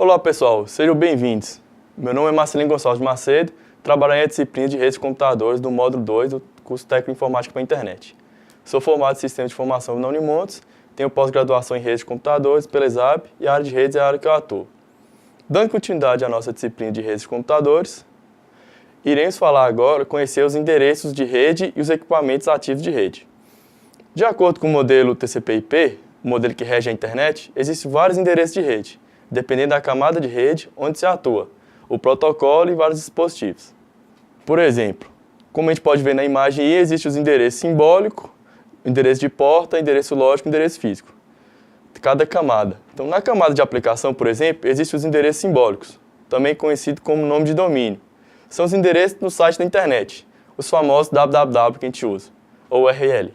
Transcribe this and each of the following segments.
Olá pessoal, sejam bem-vindos. Meu nome é Marcelino Gonçalves de Macedo, trabalho em disciplina de redes de computadores do módulo 2 do curso técnico de informática para a internet. Sou formado em Sistema de Informação na Unimontes, tenho pós-graduação em redes de computadores pela ESAB e a área de redes é a área que eu atuo. Dando continuidade à nossa disciplina de redes de computadores, iremos falar agora, conhecer os endereços de rede e os equipamentos ativos de rede. De acordo com o modelo TCP/IP, o modelo que rege a internet, existem vários endereços de rede, dependendo da camada de rede onde se atua, o protocolo e vários dispositivos. Por exemplo, como a gente pode ver na imagem aí, existe os endereços simbólico, endereço de porta, endereço lógico e endereço físico. Cada camada. Então, na camada de aplicação, por exemplo, existem os endereços simbólicos, também conhecido como nome de domínio. São os endereços no site da internet, os famosos www que a gente usa, ou URL.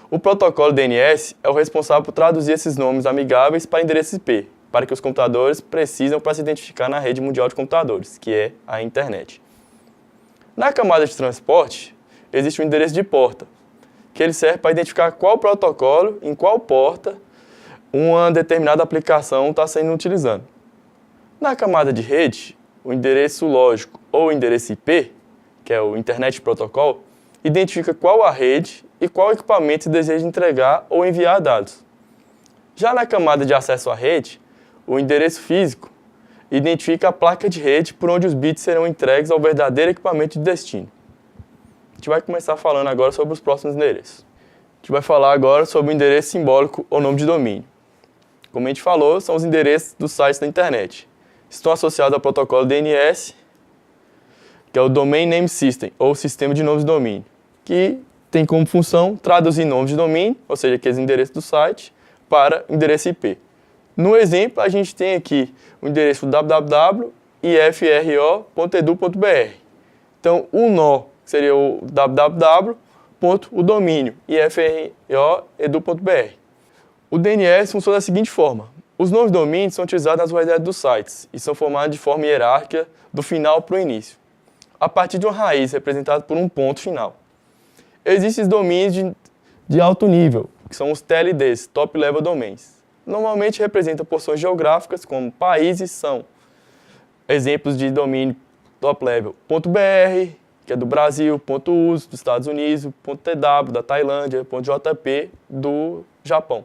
O protocolo DNS é o responsável por traduzir esses nomes amigáveis para endereços IP, para que os computadores precisam para se identificar na rede mundial de computadores, que é a internet. Na camada de transporte, existe o endereço de porta, que ele serve para identificar qual protocolo, em qual porta, uma determinada aplicação está sendo utilizada. Na camada de rede, o endereço lógico ou o endereço IP, que é o Internet Protocol, identifica qual a rede e qual equipamento se deseja entregar ou enviar dados. Já na camada de acesso à rede, o endereço físico identifica a placa de rede por onde os bits serão entregues ao verdadeiro equipamento de destino. A gente vai começar falando agora sobre os próximos endereços. A gente vai falar agora sobre o endereço simbólico ou nome de domínio. Como a gente falou, são os endereços dos sites da internet. Estão associados ao protocolo DNS, que é o Domain Name System, ou Sistema de Nomes de Domínio, que tem como função traduzir nomes de domínio, ou seja, aqueles endereços do site, para endereço IP. No exemplo, a gente tem aqui o endereço www.ifro.edu.br. Então, o nó seria o www.o-domínio ifro.edu.br. O DNS funciona da seguinte forma. Os nomes de domínio são utilizados nas URLs dos sites e são formados de forma hierárquica do final para o início, a partir de uma raiz representada por um ponto final. Existem os domínios de alto nível, que são os TLDs, Top Level Domains. Normalmente representam porções geográficas, como países são exemplos de domínio top level. .br, que é do Brasil, .us, dos Estados Unidos, .tw, da Tailândia, .jp, do Japão.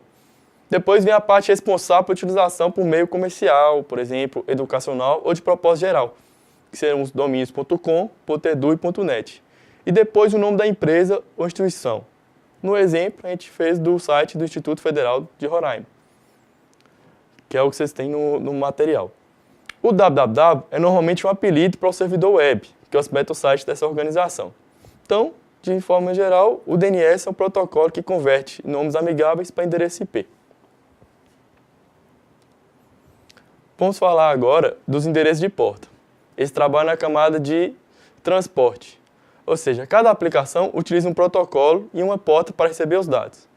Depois vem a parte responsável por utilização por meio comercial, por exemplo, educacional ou de propósito geral, que serão os domínios .com, .edu e .net. E depois o nome da empresa ou instituição. No exemplo, a gente fez do site do Instituto Federal de Roraima, que é o que vocês têm no material. O www é normalmente um apelido para o servidor web, que hospeda o site dessa organização. Então, de forma geral, o DNS é um protocolo que converte nomes amigáveis para endereço IP. Vamos falar agora dos endereços de porta. Eles trabalham na camada de transporte, ou seja, cada aplicação utiliza um protocolo e uma porta para receber os dados.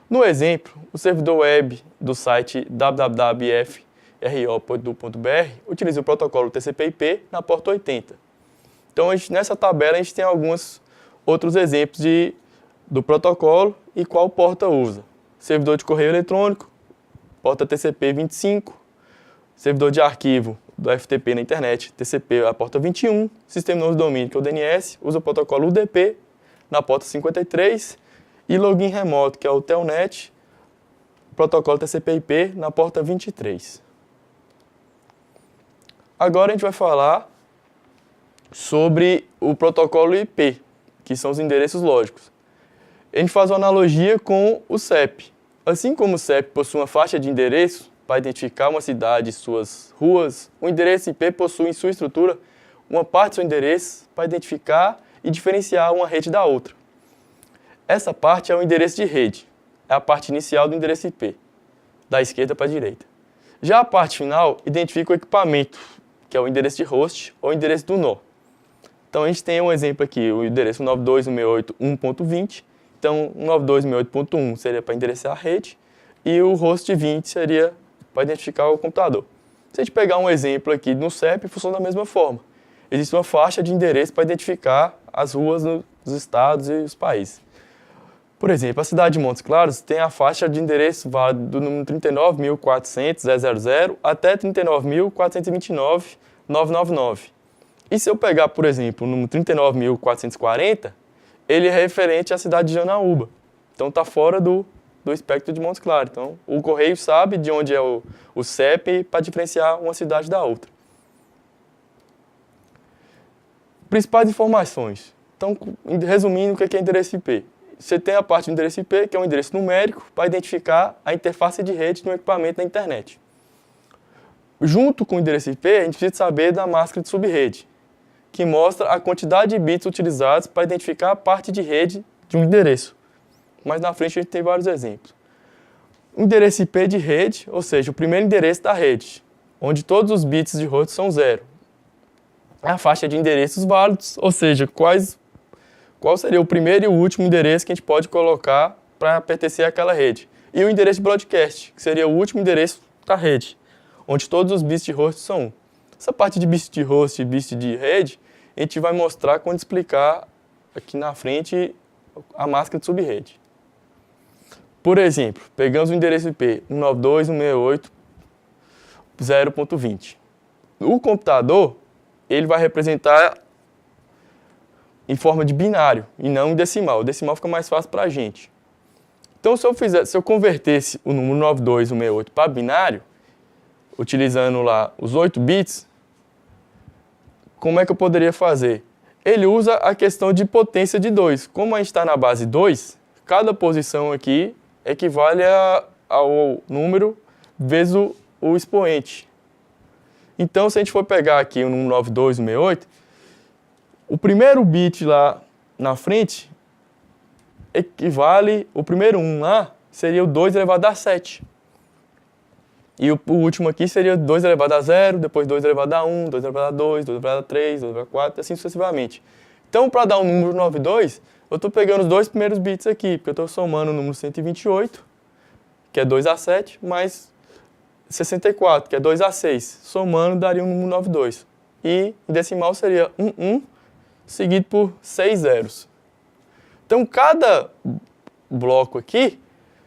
No exemplo, o servidor web do site www.ifro.edu.br utiliza o protocolo TCP/IP na porta 80. Então, nessa tabela, a gente tem alguns outros exemplos do protocolo e qual porta usa. Servidor de correio eletrônico, porta TCP/25, servidor de arquivo do FTP na internet, TCP, a porta 21, sistema de nomes de domínio, que é o DNS, usa o protocolo UDP na porta 53, e login remoto, que é o Telnet, protocolo TCP/IP na porta 23. Agora a gente vai falar sobre o protocolo IP, que são os endereços lógicos. A gente faz uma analogia com o CEP. Assim como o CEP possui uma faixa de endereço para identificar uma cidade e suas ruas, o endereço IP possui em sua estrutura uma parte do seu endereço para identificar e diferenciar uma rede da outra. Essa parte é o endereço de rede, é a parte inicial do endereço IP, da esquerda para a direita. Já a parte final identifica o equipamento, que é o endereço de host ou endereço do nó. Então a gente tem um exemplo aqui, o endereço 92.168.1.20, então 92.168.1 seria para endereçar a rede e o host 20 seria para identificar o computador. Se a gente pegar um exemplo aqui no CEP, funciona da mesma forma. Existe uma faixa de endereço para identificar as ruas nos estados e os países. Por exemplo, a cidade de Montes Claros tem a faixa de endereço válido do número 39.400.000 até 39.429.999. E se eu pegar, por exemplo, o número 39.440, ele é referente à cidade de Janaúba. Então está fora do espectro de Montes Claros. Então o correio sabe de onde é o CEP para diferenciar uma cidade da outra. Principais informações. Então, resumindo, o que é endereço IP? Você tem a parte do endereço IP, que é um endereço numérico para identificar a interface de rede de um equipamento da internet. Junto com o endereço IP, a gente precisa saber da máscara de subrede, que mostra a quantidade de bits utilizados para identificar a parte de rede de um endereço. Mas na frente a gente tem vários exemplos. O endereço IP de rede, ou seja, o primeiro endereço da rede, onde todos os bits de host são 0. A faixa de endereços válidos, ou seja, qual seria o primeiro e o último endereço que a gente pode colocar para pertencer àquela rede. E o endereço de broadcast, que seria o último endereço da rede, onde todos os bits de host são 1. Essa parte de bits de host e bits de rede, a gente vai mostrar quando explicar aqui na frente a máscara de subrede. Por exemplo, pegamos o endereço IP 192.168.0.20. O computador, ele vai representar em forma de binário e não em decimal. O decimal fica mais fácil para a gente. Então, se eu convertesse o número 92168 para binário, utilizando lá os 8 bits, como é que eu poderia fazer? Ele usa a questão de potência de 2. Como a gente está na base 2, cada posição aqui equivale ao número vezes o expoente. Então, se a gente for pegar aqui o número 92168, o primeiro bit lá na frente equivale, o primeiro 1 lá seria o 2 elevado a 7. E o último aqui seria 2 elevado a 0, depois 2 elevado a 1, 2 elevado a 2, 2 elevado a 3, 2 elevado a 4, assim sucessivamente. Então, para dar o número 92, eu estou pegando os dois primeiros bits aqui, porque eu estou somando o número 128, que é 2 a 7, mais 64, que é 2 a 6. Somando, daria o número 92. E em decimal seria 11, seguido por 6 zeros. Então, cada bloco aqui,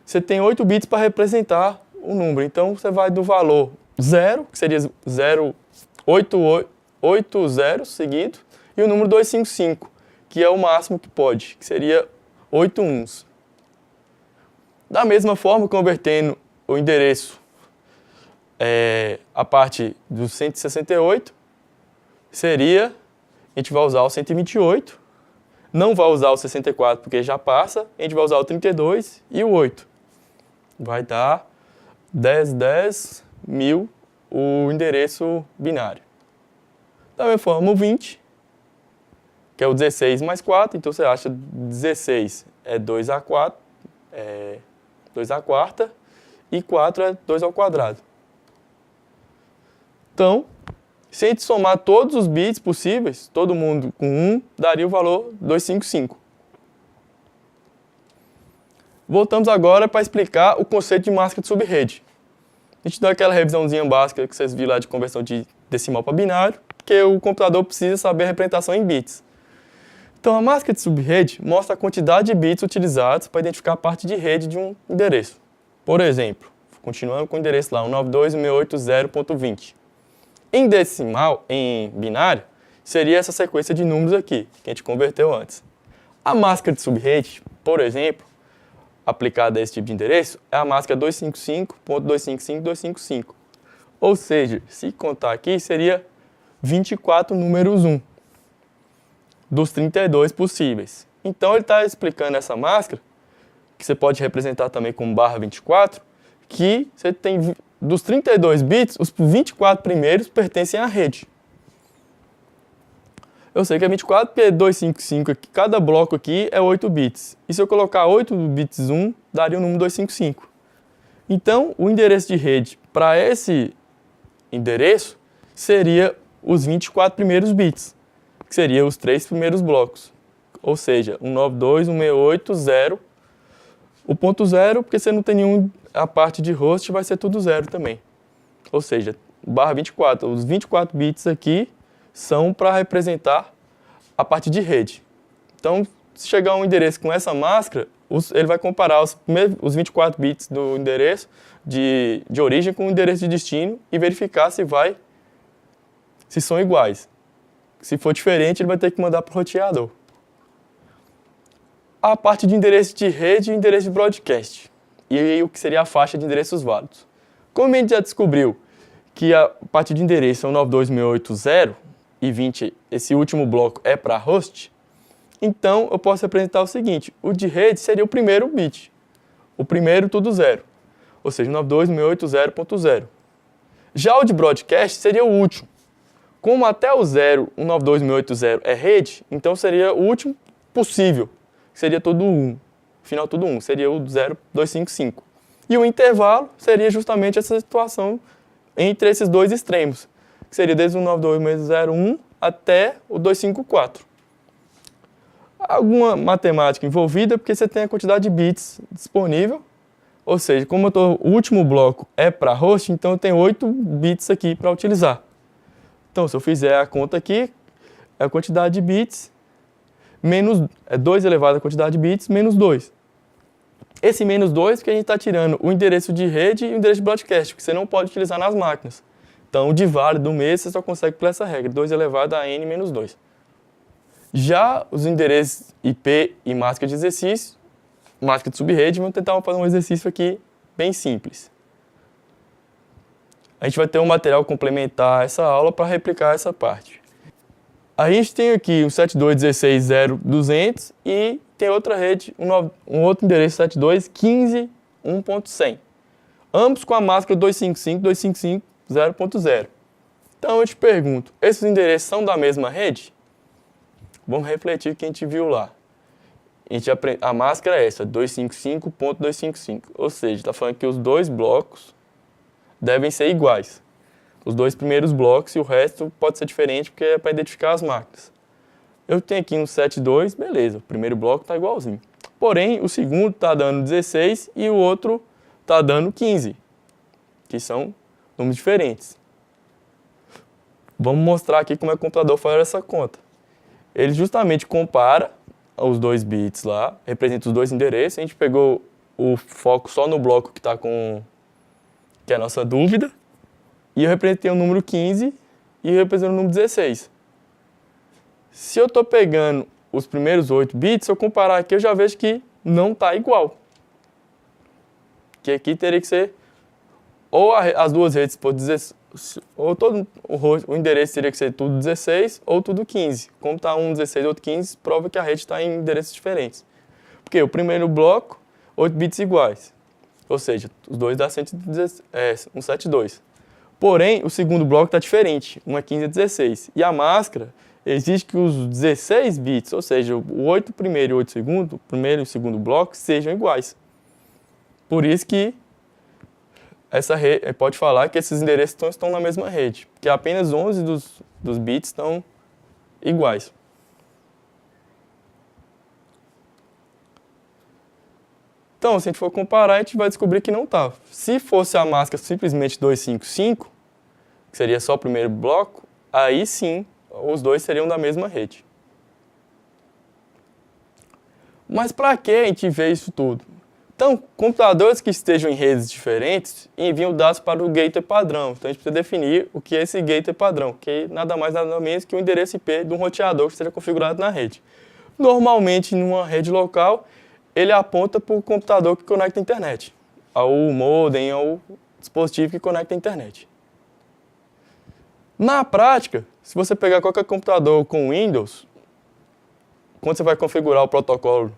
você tem 8 bits para representar o número. Então, você vai do valor 0, que seria 8 zeros seguido, e o número 255, que é o máximo que pode, que seria 8 uns. Da mesma forma, convertendo o endereço, a parte do 168, seria, a gente vai usar o 128, não vai usar o 64 porque já passa, a gente vai usar o 32 e o 8. Vai dar 10.000 o endereço binário. Da mesma forma, o 20, que é o 16 mais 4, então você acha 16 é 2 a 4, 2 a quarta, e 4 é 2 ao quadrado. Então, se a gente somar todos os bits possíveis, todo mundo com 1, daria o valor 255. Voltamos agora para explicar o conceito de máscara de subrede. A gente deu aquela revisãozinha básica que vocês viram lá de conversão de decimal para binário, porque o computador precisa saber a representação em bits. Então, a máscara de subrede mostra a quantidade de bits utilizados para identificar a parte de rede de um endereço. Por exemplo, continuando com o endereço lá, 192.168.0.20. Em decimal, em binário, seria essa sequência de números aqui, que a gente converteu antes. A máscara de subrede, por exemplo, aplicada a esse tipo de endereço, é a máscara 255.255.255. Ou seja, se contar aqui, seria 24 números 1, dos 32 possíveis. Então, ele está explicando essa máscara, que você pode representar também como /24, que você tem, dos 32 bits, os 24 primeiros pertencem à rede. Eu sei que é 24 porque 255 aqui, cada bloco aqui é 8 bits. E se eu colocar 8 bits 1, daria o número 255. Então, o endereço de rede para esse endereço seria os 24 primeiros bits, que seriam os 3 primeiros blocos. Ou seja, 192.168.0. O ponto 0, porque você não tem nenhum, a parte de host vai ser tudo 0 também. Ou seja, /24. Os 24 bits aqui são para representar a parte de rede. Então, se chegar um endereço com essa máscara, ele vai comparar os 24 bits do endereço de origem com o endereço de destino e verificar se são iguais. Se for diferente, ele vai ter que mandar para o roteador. A parte de endereço de rede e endereço de broadcast. E aí o que seria a faixa de endereços válidos. Como a gente já descobriu que a parte de endereço é o 92680 e 20, esse último bloco é para host, então eu posso representar o seguinte: o de rede seria o primeiro bit, o primeiro tudo zero, ou seja, 92680.0. Já o de broadcast seria o último. Como até o 92680 é rede, então seria o último possível, seria tudo 1, final tudo 1, seria o 0255. E o intervalo seria justamente essa situação entre esses dois extremos, que seria desde o 92601 até o 254. Alguma matemática envolvida, porque você tem a quantidade de bits disponível, ou seja, como o último bloco é para host, então eu tenho 8 bits aqui para utilizar. Então, se eu fizer a conta aqui, a quantidade de bits menos 2 elevado à quantidade de bits menos 2. Esse menos 2 porque a gente está tirando o endereço de rede e o endereço de broadcast, que você não pode utilizar nas máquinas. Então, o de válido do mês você só consegue por essa regra, 2 elevado a n menos 2. Já os endereços IP e máscara de exercício, máscara de subrede, vamos tentar fazer um exercício aqui bem simples. A gente vai ter um material complementar a essa aula para replicar essa parte. A gente tem aqui um 72.16.0.200 e tem outra rede, um outro endereço 72.15.1.100. Ambos com a máscara 255.255.0.0. Então eu te pergunto, esses endereços são da mesma rede? Vamos refletir o que a gente viu lá. A máscara é essa, 255.255. Ou seja, está falando que os dois blocos devem ser iguais. Os dois primeiros blocos e o resto pode ser diferente porque é para identificar as máquinas. Eu tenho aqui um 72, beleza, o primeiro bloco está igualzinho. Porém, o segundo está dando 16 e o outro está dando 15, que são números diferentes. Vamos mostrar aqui como é que o computador faz essa conta. Ele justamente compara os dois bits lá, representa os dois endereços. A gente pegou o foco só no bloco que está com que é a nossa dúvida, e eu representei o número 15 e eu representei o número 16. Se eu estou pegando os primeiros 8 bits, se eu comparar aqui, eu já vejo que não está igual. Que aqui teria que ser ou as duas redes por 16, ou todo o endereço teria que ser tudo 16 ou tudo 15. Como está um 16 e outro 15, prova que a rede está em endereços diferentes. Porque o primeiro bloco, 8 bits iguais. Ou seja, os dois dá 172. Porém, o segundo bloco está diferente, um é 15 e 16. E a máscara exige que os 16 bits, ou seja, o 8 primeiro e o 8 segundo, o primeiro e o segundo bloco, sejam iguais. Por isso que essa rede, pode falar que esses endereços estão na mesma rede, porque apenas 11 dos bits estão iguais. Então, se a gente for comparar, a gente vai descobrir que não está. Se fosse a máscara simplesmente 255, que seria só o primeiro bloco, aí sim, os dois seriam da mesma rede. Mas para que a gente vê isso tudo? Então, computadores que estejam em redes diferentes enviam dados para o gateway padrão. Então, a gente precisa definir o que é esse gateway padrão, que nada mais nada menos que o endereço IP de um roteador que esteja configurado na rede. Normalmente, numa rede local, ele aponta para o computador que conecta a internet, ao modem, ao dispositivo que conecta a internet. Na prática, se você pegar qualquer computador com Windows, quando você vai configurar o protocolo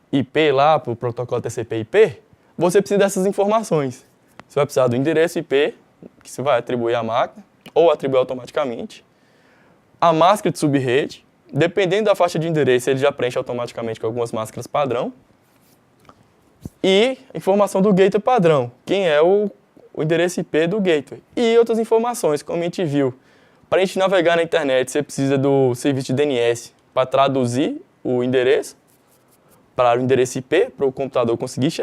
IP lá, para o protocolo TCP/IP, você precisa dessas informações. Você vai precisar do endereço IP, que você vai atribuir à máquina, ou atribuir automaticamente, a máscara de subrede, dependendo da faixa de endereço, ele já preenche automaticamente com algumas máscaras padrão, e informação do gateway padrão, quem é o endereço IP do gateway. E outras informações, como a gente viu. Para a gente navegar na internet, você precisa do serviço de DNS para traduzir o endereço para o endereço IP, para o computador conseguir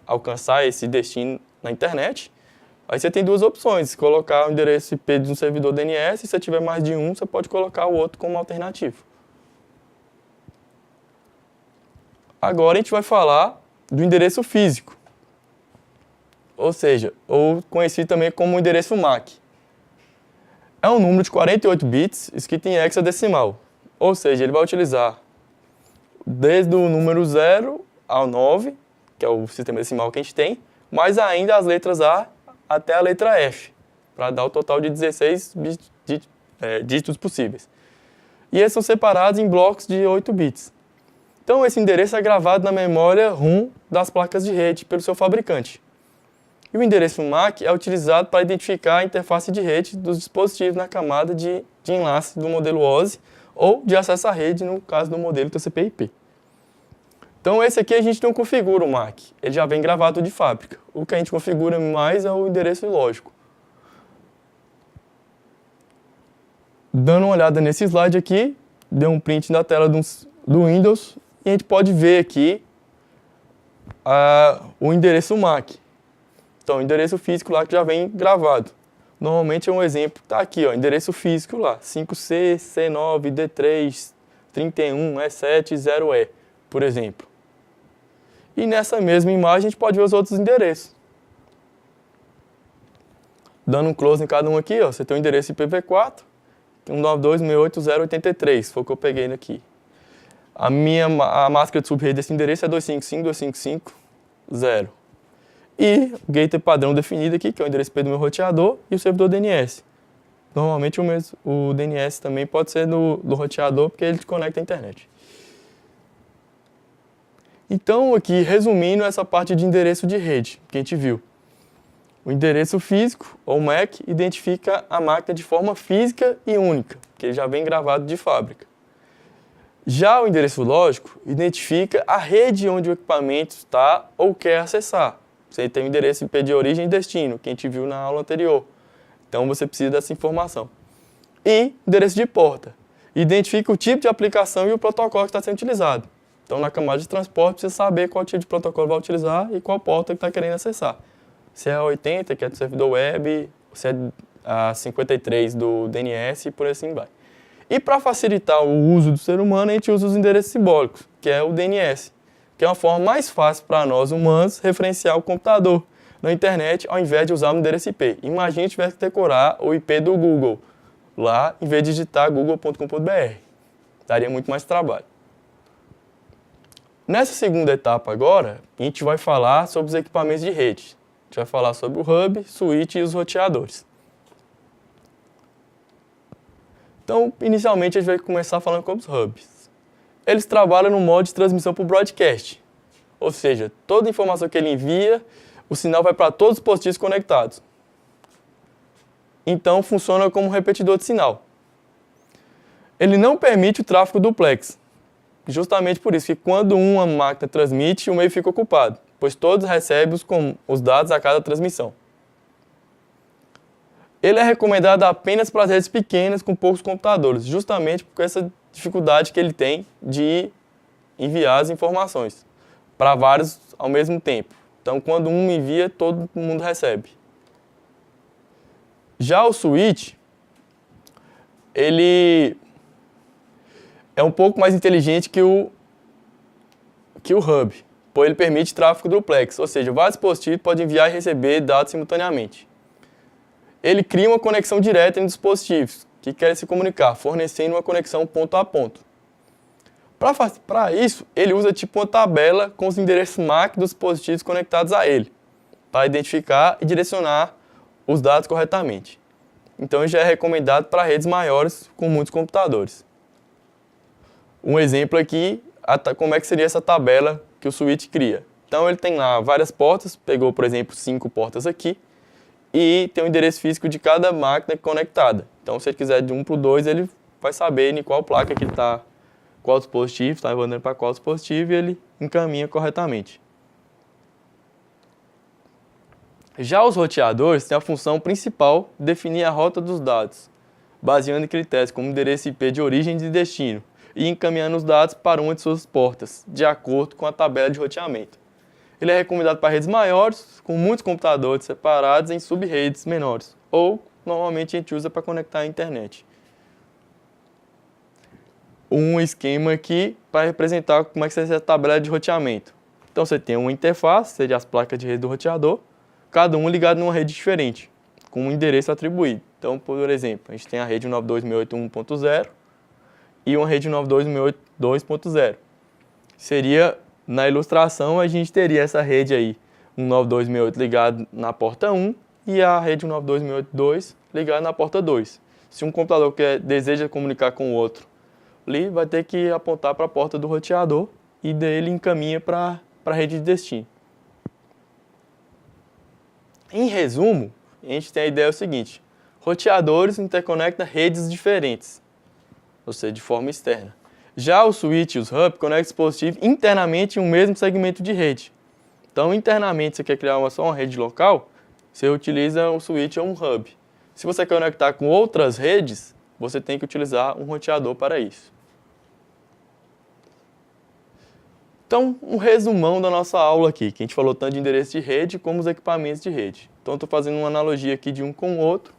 alcançar esse destino na internet. Aí você tem duas opções, colocar o endereço IP de um servidor DNS, e se você tiver mais de um, você pode colocar o outro como alternativo. Agora a gente vai falar do endereço físico, ou seja, ou conhecido também como endereço MAC. É um número de 48 bits escrito em hexadecimal, ou seja, ele vai utilizar desde o número 0 ao 9, que é o sistema decimal que a gente tem, mas ainda as letras A até a letra F, para dar o total de 16 dígitos possíveis. E eles são separados em blocos de 8 bits. Então esse endereço é gravado na memória ROM das placas de rede pelo seu fabricante. E o endereço MAC é utilizado para identificar a interface de rede dos dispositivos na camada de enlace do modelo OSI ou de acesso à rede, no caso do modelo TCP/IP. Então esse aqui a gente não configura o MAC, ele já vem gravado de fábrica. O que a gente configura mais é o endereço lógico. Dando uma olhada nesse slide aqui, deu um print na tela do Windows e a gente pode ver aqui o endereço MAC. Então, o endereço físico lá que já vem gravado. Normalmente é um exemplo, está aqui, ó, endereço físico lá, 5C, C9, D3, 31, E7, 0E, por exemplo. E nessa mesma imagem a gente pode ver os outros endereços. Dando um close em cada um aqui, ó, você tem o endereço IPv4, 192.168.0.83, foi o que eu peguei aqui. A máscara de subrede desse endereço é 255.255.0. E o gateway padrão definido aqui, que é o endereço IP do meu roteador, e o servidor DNS. Normalmente o DNS também pode ser do roteador, porque ele conecta à internet. Então, aqui, resumindo essa parte de endereço de rede que a gente viu. O endereço físico, ou MAC, identifica a máquina de forma física e única, que ele já vem gravado de fábrica. Já o endereço lógico identifica a rede onde o equipamento está ou quer acessar. Você tem o endereço IP de origem e destino, que a gente viu na aula anterior. Então você precisa dessa informação. E endereço de porta. Identifica o tipo de aplicação e o protocolo que está sendo utilizado. Então na camada de transporte precisa saber qual tipo de protocolo vai utilizar e qual porta que está querendo acessar. Se é a 80, que é do servidor web, se é a 53 do DNS e por assim vai. E para facilitar o uso do ser humano, a gente usa os endereços simbólicos, que é o DNS, que é uma forma mais fácil para nós humanos referenciar o computador na internet, ao invés de usar o endereço IP. Imagina se tivesse que decorar o IP do Google lá, em vez de digitar google.com.br. Daria muito mais trabalho. Nessa segunda etapa agora, a gente vai falar sobre os equipamentos de rede. A gente vai falar sobre o hub, switch e os roteadores. Então, inicialmente, a gente vai começar falando sobre os hubs. Eles trabalham no modo de transmissão por broadcast. Ou seja, toda informação que ele envia, o sinal vai para todos os dispositivos conectados. Então, funciona como um repetidor de sinal. Ele não permite o tráfego duplex. Justamente por isso que quando uma máquina transmite, o meio fica ocupado, pois todos recebem os dados a cada transmissão. Ele é recomendado apenas para as redes pequenas com poucos computadores, justamente por essa dificuldade que ele tem de enviar as informações para vários ao mesmo tempo. Então, quando um envia, todo mundo recebe. Já o switch, ele é um pouco mais inteligente que o hub, pois ele permite tráfego duplex, ou seja, vários dispositivos podem enviar e receber dados simultaneamente. Ele cria uma conexão direta entre dispositivos que querem se comunicar, fornecendo uma conexão ponto a ponto. Para isso, ele usa tipo uma tabela com os endereços MAC dos dispositivos conectados a ele, para identificar e direcionar os dados corretamente. Então, ele já é recomendado para redes maiores com muitos computadores. Um exemplo aqui, como é que seria essa tabela que o switch cria. Então, ele tem lá várias portas, pegou, por exemplo, 5 portas aqui, e tem o endereço físico de cada máquina conectada. Então, se ele quiser de 1 para o 2, ele vai saber em qual placa que está, qual dispositivo, está mandando para qual dispositivo, e ele encaminha corretamente. Já os roteadores têm a função principal de definir a rota dos dados, baseando em critérios como endereço IP de origem e de destino, e encaminhando os dados para uma de suas portas, de acordo com a tabela de roteamento. Ele é recomendado para redes maiores, com muitos computadores separados em sub-redes menores, ou normalmente a gente usa para conectar à internet. um esquema aqui para representar como é que seria a tabela de roteamento. Então você tem uma interface, seria as placas de rede do roteador, cada um ligado numa rede diferente, com um endereço atribuído. Então, por exemplo, a gente tem a rede 192.168.1.0 e uma rede 192.168.2.0. Seria, na ilustração, a gente teria essa rede aí, 192.168 ligado na porta 1 e a rede 192.168.2 ligada na porta 2. Se um computador deseja comunicar com o outro, ali vai ter que apontar para a porta do roteador e daí ele encaminha para a rede de destino. Em resumo, a gente tem a ideia seguinte: roteadores interconectam redes diferentes, ou seja, de forma externa. Já o switch e os hubs conectam dispositivos internamente em um mesmo segmento de rede. Então, internamente, você quer criar só uma rede local, você utiliza um switch ou um hub. Se você quer conectar com outras redes, você tem que utilizar um roteador para isso. Então, um resumão da nossa aula aqui, que a gente falou tanto de endereço de rede como os equipamentos de rede. Então, estou fazendo uma analogia aqui de um com o outro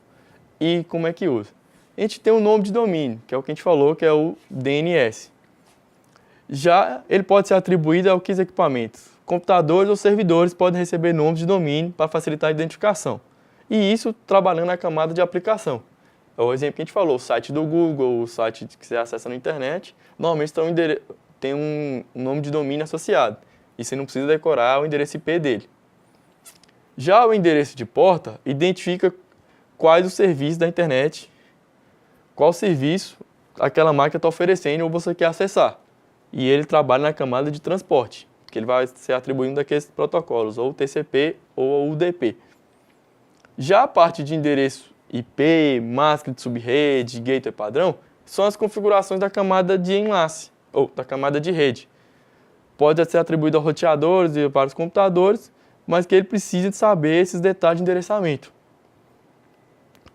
e como é que usa. A gente tem um nome de domínio, que é o que a gente falou, que é o DNS. Já ele pode ser atribuído a que equipamentos? Computadores ou servidores podem receber nomes de domínio para facilitar a identificação. E isso trabalhando na camada de aplicação. É o exemplo que a gente falou, o site do Google, o site que você acessa na internet, normalmente tem um nome de domínio associado. E você não precisa decorar o endereço IP dele. Já o endereço de porta identifica quais os serviços da internet, qual serviço aquela máquina está oferecendo ou você quer acessar. E ele trabalha na camada de transporte, que ele vai ser atribuindo daqueles protocolos, ou TCP ou UDP. Já a parte de endereço IP, máscara de subrede, gateway padrão, são as configurações da camada de enlace, ou da camada de rede. Pode ser atribuído a roteadores e para os computadores, mas que ele precisa de saber esses detalhes de endereçamento.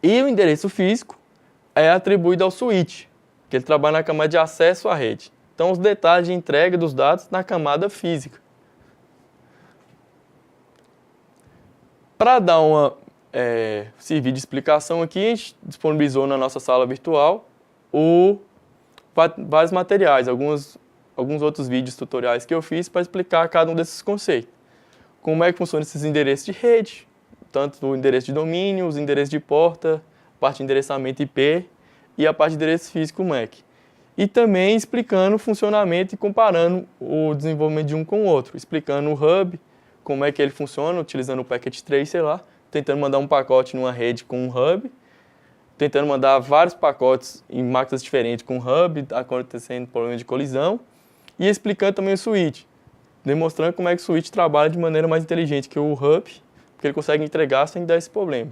E o endereço físico é atribuído ao switch, que ele trabalha na camada de acesso à rede. Então, os detalhes de entrega dos dados na camada física. Para dar servir de explicação aqui, a gente disponibilizou na nossa sala virtual vários materiais, alguns outros vídeos tutoriais que eu fiz para explicar cada um desses conceitos. Como é que funcionam esses endereços de rede, tanto o endereço de domínio, os endereços de porta, parte de endereçamento IP e a parte de endereço físico MAC. E também explicando o funcionamento e comparando o desenvolvimento de um com o outro, explicando o hub, como é que ele funciona, utilizando o packet trace, sei lá, tentando mandar um pacote numa rede com um hub, tentando mandar vários pacotes em máquinas diferentes com hub, acontecendo problema de colisão, e explicando também o switch, demonstrando como é que o switch trabalha de maneira mais inteligente que o hub, porque ele consegue entregar sem dar esse problema.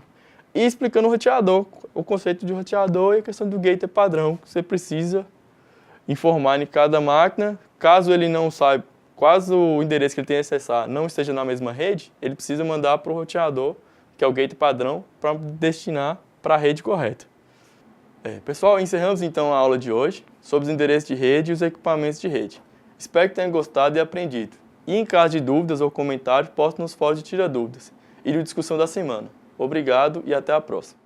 E explicando o roteador, o conceito de roteador e a questão do gateway padrão, que você precisa informar em cada máquina. Caso ele não saiba, caso o endereço que ele tem que acessar não esteja na mesma rede, ele precisa mandar para o roteador, que é o gateway padrão, para destinar para a rede correta. Pessoal, encerramos então a aula de hoje sobre os endereços de rede e os equipamentos de rede. Espero que tenham gostado e aprendido. E em caso de dúvidas ou comentários, poste nos fóruns de Tira Dúvidas e de discussão da semana. Obrigado e até a próxima.